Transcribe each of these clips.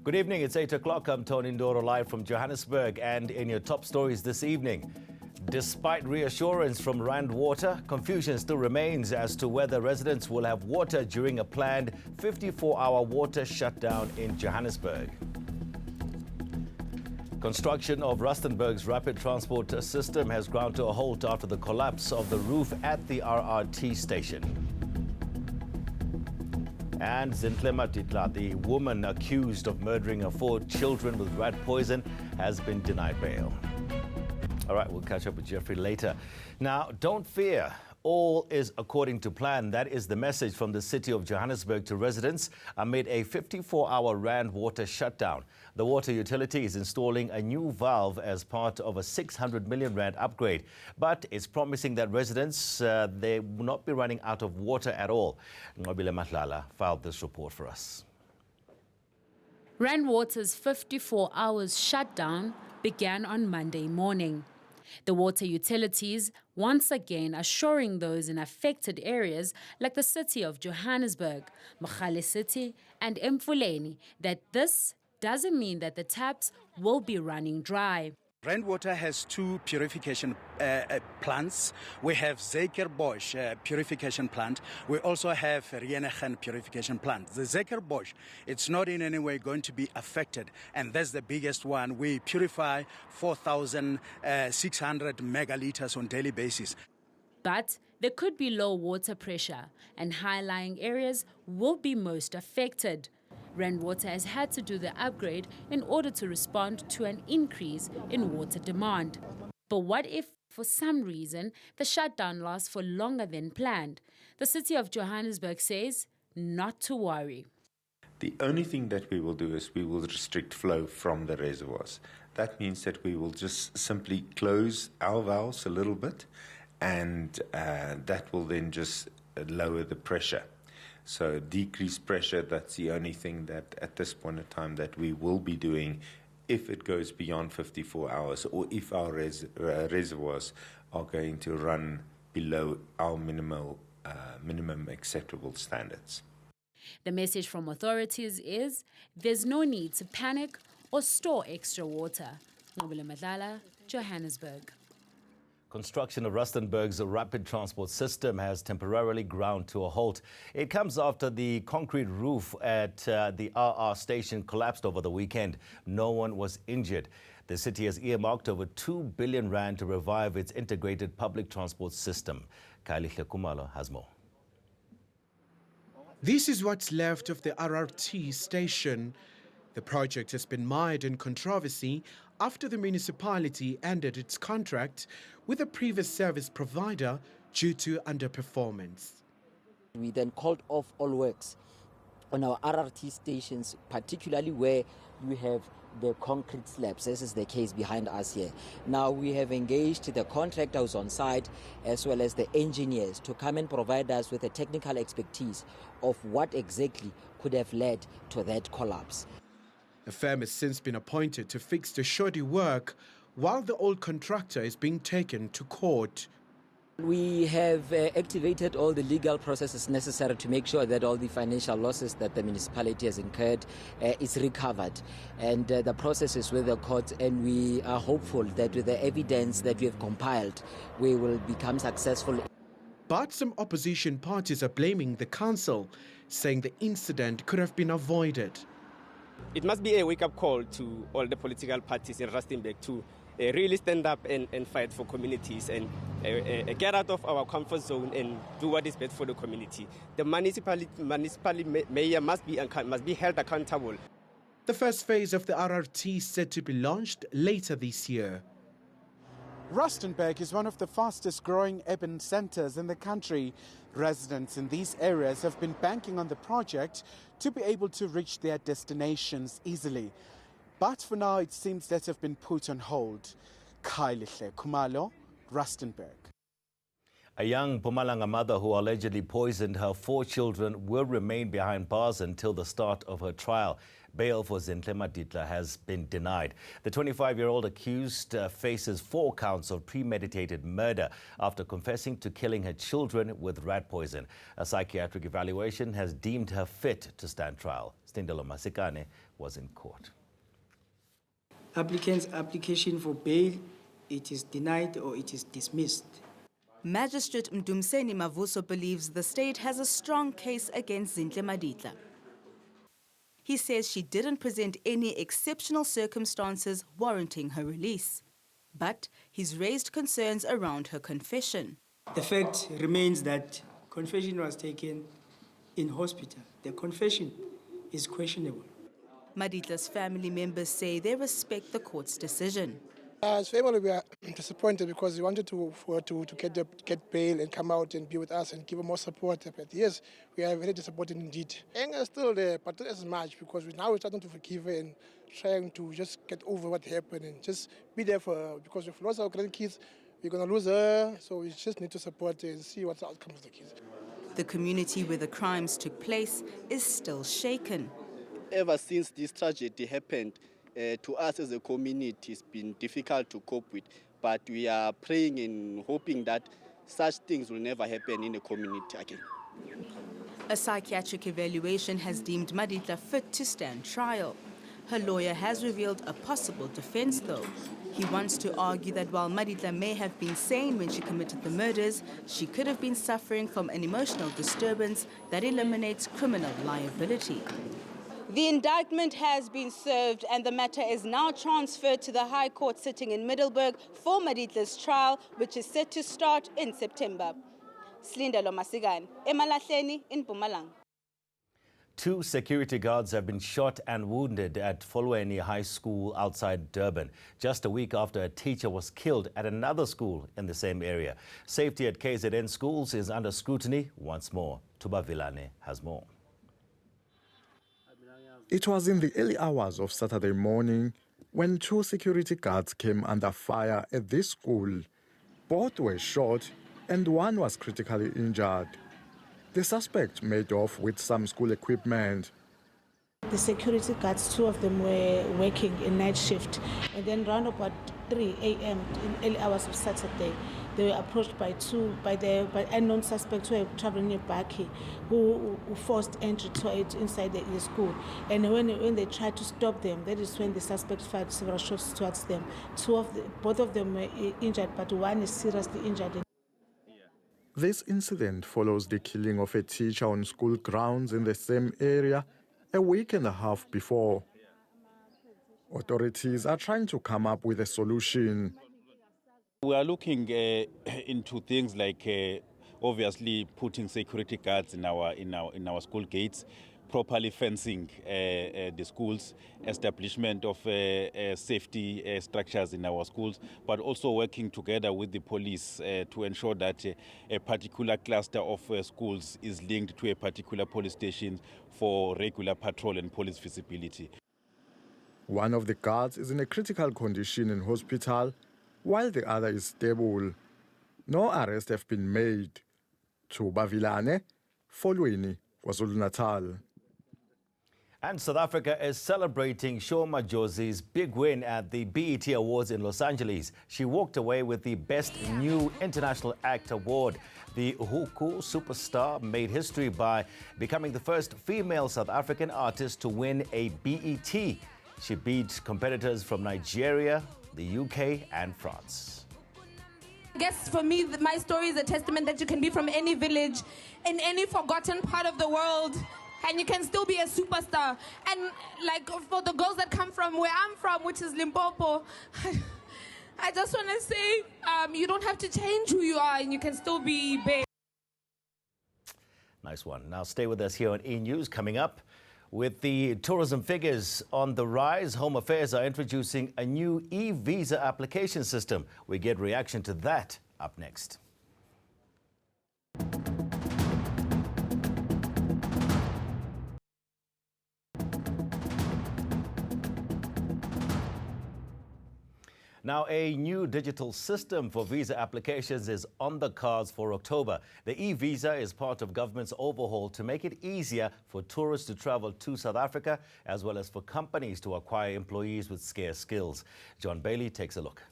Good evening, it's 8 o'clock. I'm Tony Ndoro live from Johannesburg, and in your top stories this evening. Despite reassurance from Rand Water, confusion still remains as to whether residents will have water during a planned 54-hour water shutdown in Johannesburg. Construction of Rustenburg's rapid transport system has ground to a halt after the collapse of the roof at the RRT station. And Zinhle Maditla, the woman accused of murdering her 4 children with rat poison, has been denied bail. All right, we'll catch up with Jeffrey later. Now, don't fear. All is according to plan. That is the message from the city of Johannesburg to residents amid a 54-hour Rand water shutdown. The water utility is installing a new valve as part of a 600 million Rand upgrade, but it's promising that residents, they will not be running out of water at all. Zinhle Maditla filed this report for us. Rand Water's 54 hours shutdown began on Monday morning. The water utilities once again assuring those in affected areas like the city of Johannesburg, Mogale City and Mfuleni that this doesn't mean that the taps will be running dry. Rand Water has 2 purification plants. We have Zinhle purification plant. We also have Rienegen purification plant. The Zinhle, it's not in any way going to be affected, and that's the biggest one. We purify 4,600 megaliters on daily basis. But there could be low water pressure, and high-lying areas will be most affected. Rand Water has had to do the upgrade in order to respond to an increase in water demand. But what if, for some reason, the shutdown lasts for longer than planned? The city of Johannesburg says not to worry. The only thing that we will do is we will restrict flow from the reservoirs. That means that we will just simply close our valves a little bit, and that will then just lower the pressure. So decreased pressure, that's the only thing that at this point in time that we will be doing if it goes beyond 54 hours or if our reservoirs are going to run below our minimum acceptable standards. The message from authorities is there's no need to panic or store extra water. Zinhle Maditla, Johannesburg. Construction of Rustenburg's rapid transport system has temporarily ground to a halt. It comes after the concrete roof at the RR station collapsed over the weekend. No one was injured. The city has earmarked over 2 billion Rand to revive its integrated public transport system. Zinhle Maditla has more. This is what's left of the RRT station. The project has been mired in controversy after the municipality ended its contract with a previous service provider due to underperformance. We then called off all works on our RRT stations, particularly where we have the concrete slabs. This is the case behind us here. Now we have engaged the contractors on site as well as the engineers to come and provide us with a technical expertise of what exactly could have led to that collapse. A firm has since been appointed to fix the shoddy work while the old contractor is being taken to court. We have activated all the legal processes necessary to make sure that all the financial losses that the municipality has incurred is recovered. And the process is with the court, and we are hopeful that with the evidence that we have compiled, we will become successful. But some opposition parties are blaming the council, saying the incident could have been avoided. It must be a wake-up call to all the political parties in Rustenburg to really stand up and fight for communities and get out of our comfort zone and do what is best for the community. The municipal mayor must be held accountable. The first phase of the RRT is set to be launched later this year. Rustenburg is one of the fastest growing urban centers in the country. Residents in these areas have been banking on the project to be able to reach their destinations easily. But for now, it seems that have been put on hold. Zinhle Maditla, Rustenburg. A young Mpumalanga mother who allegedly poisoned her 4 children will remain behind bars until the start of her trial. Bail for Zinhle Maditla has been denied. The 25-year-old accused faces 4 counts of premeditated murder after confessing to killing her children with rat poison. A psychiatric evaluation has deemed her fit to stand trial. Zinhle Maditla was in court. Applicant's application for bail, it is denied or it is dismissed. Magistrate Mdumseni Mavuso believes the state has a strong case against Zinhle Maditla. He says she didn't present any exceptional circumstances warranting her release. But he's raised concerns around her confession. The fact remains that confession was taken in hospital. The confession is questionable. Maditla's family members say they respect the court's decision. As family, we are disappointed because we wanted to get bail and come out and be with us and give more support. But yes, we are very disappointed indeed. Anger is still there, but not as much because now we're starting to forgive her and trying to just get over what happened and just be there for her because we've lost our grandkids. We're going to lose her, so we just need to support her and see what's the outcome of the kids. The community where the crimes took place is still shaken. Ever since this tragedy happened, to us as a community, it's been difficult to cope with. But we are praying and hoping that such things will never happen in the community again. A psychiatric evaluation has deemed Maditla fit to stand trial. Her lawyer has revealed a possible defense, though. He wants to argue that while Maditla may have been sane when she committed the murders, she could have been suffering from an emotional disturbance that eliminates criminal liability. The indictment has been served and the matter is now transferred to the High Court sitting in Middelburg for Maditla's trial, which is set to start in September. Zinhle Maditla, eMalahleni in Mpumalanga. 2 security guards have been shot and wounded at Folweni High School outside Durban, just a week after a teacher was killed at another school in the same area. Safety at KZN schools is under scrutiny once more. Tuba Vilane has more. It was in the early hours of Saturday morning when 2 security guards came under fire at this school. Both were shot and one was critically injured. The suspect made off with some school equipment. The security guards, 2 of them were working a night shift, and then around about 3 a.m. in early hours of Saturday, they were approached by unknown suspects who were traveling near Baki, who forced entry inside the school. And when they tried to stop them, that is when the suspects fired several shots towards them. Both of them were injured, but one is seriously injured. This incident follows the killing of a teacher on school grounds in the same area a week and a half before. Authorities are trying to come up with a solution. We are looking into things like obviously putting security guards in our school gates, properly fencing the schools, establishment of safety structures in our schools, but also working together with the police to ensure that a particular cluster of schools is linked to a particular police station for regular patrol and police visibility. One of the guards is in a critical condition in hospital, while the other is stable. No arrests have been made. Tuba Vilane, Folweni, KwaZulu-Natal. And South Africa is celebrating Sho Madjozi's big win at the BET Awards in Los Angeles. She walked away with the Best New International Act award. The Huku superstar made history by becoming the first female South African artist to win a BET. She beat competitors from Nigeria, the UK and France. I guess for me, my story is a testament that you can be from any village, in any forgotten part of the world, and you can still be a superstar. And like for the girls that come from where I'm from, which is Limpopo, I just want to say you don't have to change who you are and you can still be big. Nice one. Now stay with us here on eNews. Coming up, with the tourism figures on the rise, Home Affairs are introducing a new e-visa application system. We get reaction to that up next. Now, a new digital system for visa applications is on the cards for October. The e-visa is part of government's overhaul to make it easier for tourists to travel to South Africa, as well as for companies to acquire employees with scarce skills. John Bailey takes a look.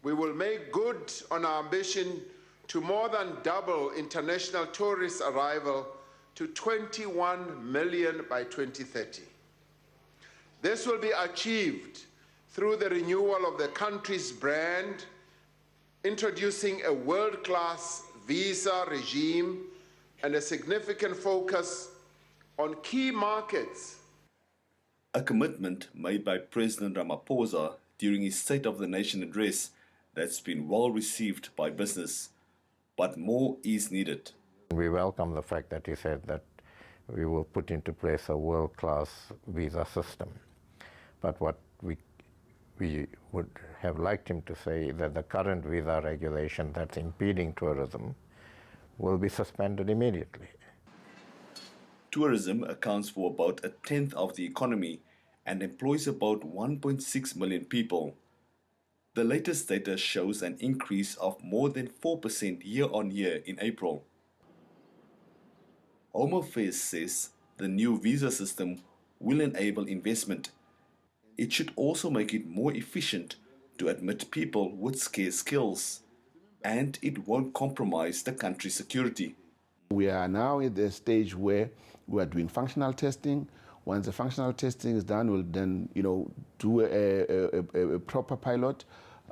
We will make good on our ambition to more than double international tourist arrival to 21 million by 2030. This will be achieved through the renewal of the country's brand, introducing a world-class visa regime and a significant focus on key markets. A commitment made by President Ramaphosa during his State of the Nation address that's been well received by business, but more is needed. We welcome the fact that he said that we will put into place a world-class visa system. But what we would have liked him to say that the current visa regulation that's impeding tourism will be suspended immediately. Tourism accounts for about a tenth of the economy and employs about 1.6 million people. The latest data shows an increase of more than 4% year-on-year in April. Home Affairs says the new visa system will enable investment. It should also make it more efficient to admit people with scarce skills, and it won't compromise the country's security. We are now at the stage where we are doing functional testing. Once the functional testing is done, we'll then, do a proper pilot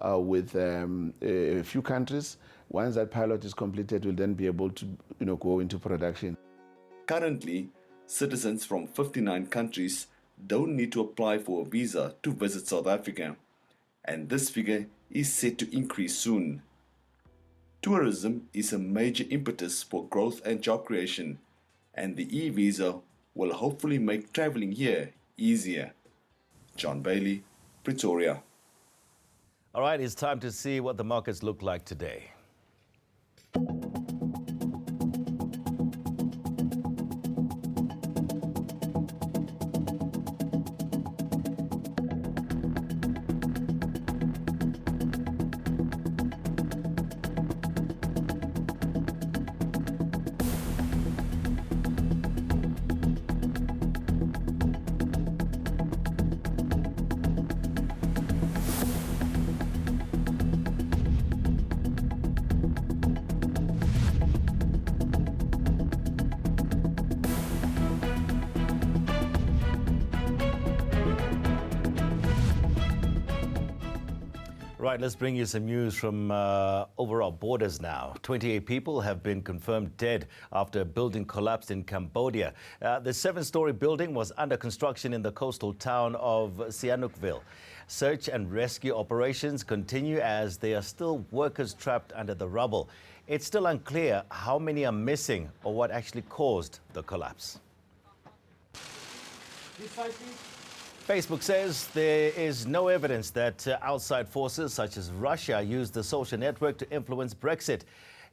with a few countries. Once that pilot is completed, we'll then be able to, go into production. Currently, citizens from 59 countries don't need to apply for a visa to visit South Africa, and this figure is set to increase soon. Tourism is a major impetus for growth and job creation, and the e-visa will hopefully make traveling here easier. John Bailey, Pretoria. All right, it's time to see what the markets look like today. Right, let's bring you some news from over our borders now. 28 people have been confirmed dead after a building collapsed in Cambodia. The 7-story building was under construction in the coastal town of Sihanoukville. Search and rescue operations continue as there are still workers trapped under the rubble. It's still unclear how many are missing or what actually caused the collapse. Facebook says there is no evidence that outside forces such as Russia used the social network to influence Brexit.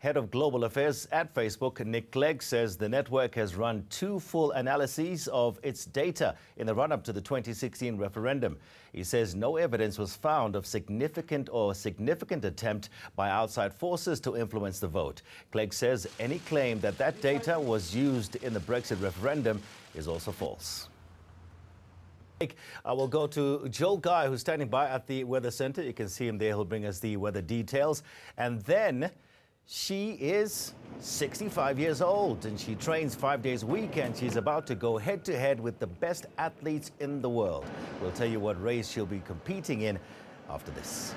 Head of Global Affairs at Facebook, Nick Clegg, says the network has run 2 full analyses of its data in the run-up to the 2016 referendum. He says no evidence was found of significant attempt by outside forces to influence the vote. Clegg says any claim that that data was used in the Brexit referendum is also false. I will go to Joel Guy, who's standing by at the weather center. You can see him there. He'll bring us the weather details. And then she is 65 years old and she trains 5 days a week, and she's about to go head-to-head with the best athletes in the world. We'll tell you what race she'll be competing in after this.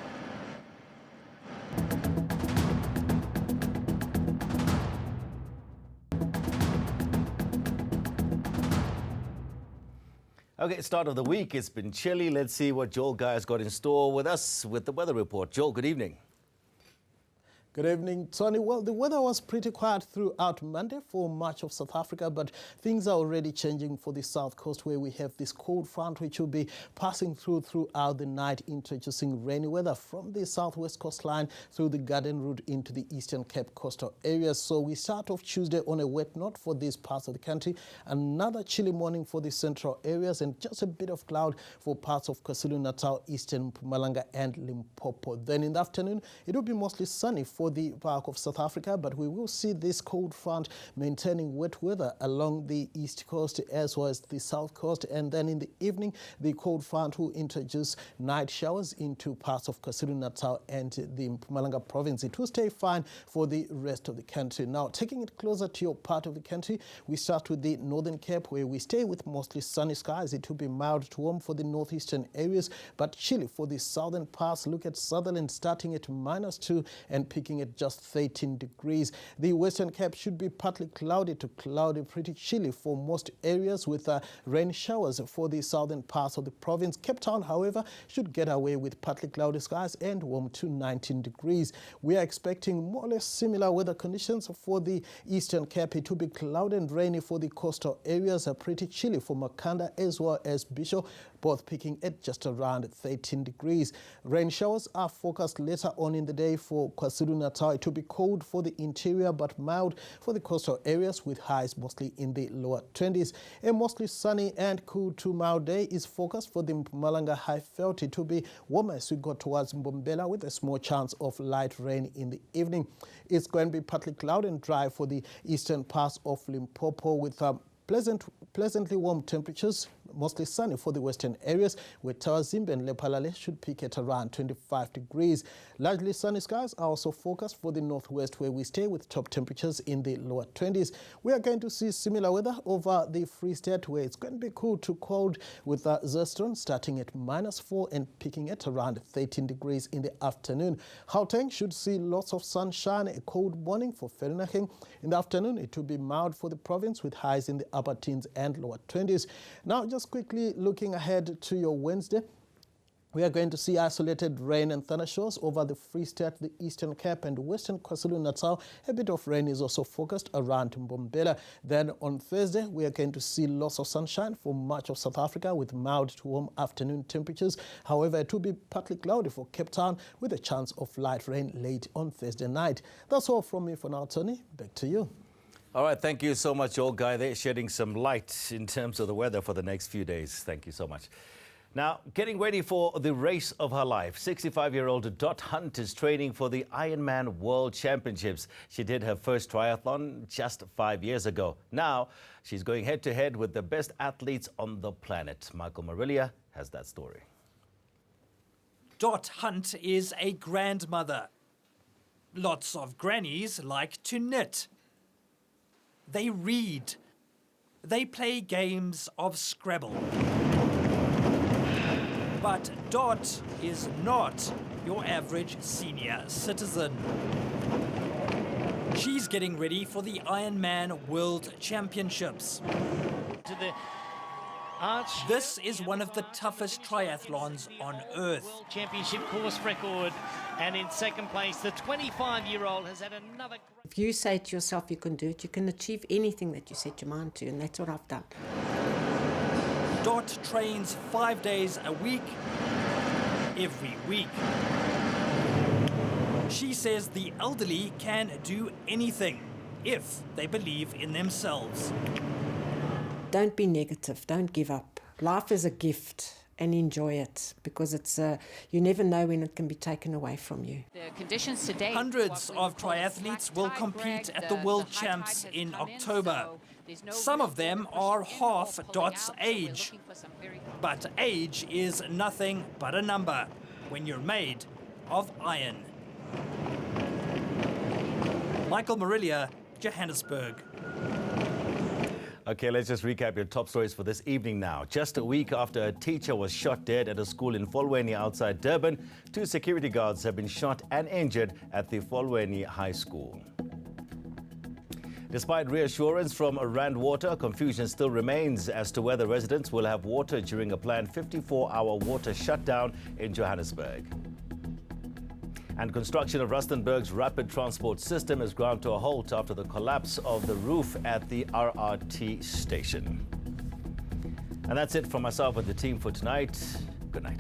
Okay, start of the week. It's been chilly. Let's see what Joel Guy has got in store with us with the weather report. Joel, good evening. Good evening, Tony. Well, the weather was pretty quiet throughout Monday for much of South Africa, but things are already changing for the south coast, where we have this cold front which will be passing throughout the night, introducing rainy weather from the southwest coastline through the Garden Route into the Eastern Cape coastal areas. So we start off Tuesday on a wet note for these parts of the country, another chilly morning for the central areas, and just a bit of cloud for parts of KwaZulu-Natal, Eastern Mpumalanga and Limpopo. Then in the afternoon, it will be mostly sunny for for the bulk of South Africa, but we will see this cold front maintaining wet weather along the east coast as well as the south coast. And then in the evening, the cold front will introduce night showers into parts of KwaZulu-Natal and the Mpumalanga province. It will stay fine for the rest of the country. Now, taking it closer to your part of the country, we start with the Northern Cape, where we stay with mostly sunny skies. It will be mild to warm for the northeastern areas, but chilly for the southern parts. Look at Sutherland starting at -2 and peaking at just 13 degrees. The Western Cape should be partly cloudy to cloudy, pretty chilly for most areas, with rain showers for the southern parts of the province. Cape Town, however, should get away with partly cloudy skies and warm to 19 degrees. We are expecting more or less similar weather conditions for the Eastern Cape. It will be cloudy and rainy for the coastal areas, pretty chilly for Makanda as well as Bisho, both peaking at just around 13 degrees. Rain showers are forecast later on in the day for KwaZulu-Natal. It will be cold for the interior but mild for the coastal areas, with highs mostly in the lower 20s. A mostly sunny and cool to mild day is forecast for the Mpumalanga Highveld. It will be warmer as we go towards Mbombela, with a small chance of light rain in the evening. It's going to be partly cloudy and dry for the eastern parts of Limpopo, with pleasantly warm temperatures, mostly sunny for the western areas, where Tawazimbe and Lephalale should peak at around 25 degrees. Largely sunny skies are also forecast for the northwest, where we stay with top temperatures in the lower 20s. We are going to see similar weather over the Free State, where it's going to be cool to cold, with Zeerstroom starting at -4 and peaking at around 13 degrees in the afternoon. Gauteng should see lots of sunshine, a cold morning for Vereeniging. In the afternoon, it will be mild for the province, with highs in the upper teens and lower 20s. Now, just quickly looking ahead to your Wednesday, we are going to see isolated rain and thunder showers over the Free State, the Eastern Cape and Western KwaZulu-Natal. A bit of rain is also forecast around Mbombela. Then on Thursday, we are going to see lots of sunshine for much of South Africa, with mild to warm afternoon temperatures. However, it will be partly cloudy for Cape Town, with a chance of light rain late on Thursday night. That's all from me for now, Tony. Back to you. All right, thank you so much, old guy. They're shedding some light in terms of the weather for the next few days. Thank you so much. Now, getting ready for the race of her life, 65-year-old Dot Hunt is training for the Ironman World Championships. She did her first triathlon just 5 years ago. Now, she's going head-to-head with the best athletes on the planet. Michael Marilia has that story. Dot Hunt is a grandmother. Lots of grannies like to knit. They read. They play games of Scrabble. But Dot is not your average senior citizen. She's getting ready for the Ironman World Championships. This is one of the toughest triathlons on Earth. World Championship course record, and in second place, the 25-year-old has had another... If you say to yourself you can do it, you can achieve anything that you set your mind to, and that's what I've done. Dot trains 5 days a week, every week. She says the elderly can do anything if they believe in themselves. Don't be negative, don't give up. Life is a gift, and enjoy it, because it's you never know when it can be taken away from you. The conditions today. Hundreds of triathletes will compete at the World Champs in October. Some of them are half Dot's age. But age is nothing but a number when you're made of iron. Michael Marilia, Johannesburg. Okay, let's just recap your top stories for this evening now. Just a week after a teacher was shot dead at a school in Folweni outside Durban, 2 security guards have been shot and injured at the Folweni High School. Despite reassurance from Rand Water, confusion still remains as to whether residents will have water during a planned 54-hour water shutdown in Johannesburg. And construction of Rustenburg's rapid transport system is ground to a halt after the collapse of the roof at the RRT station. And that's it from myself and the team for tonight. Good night.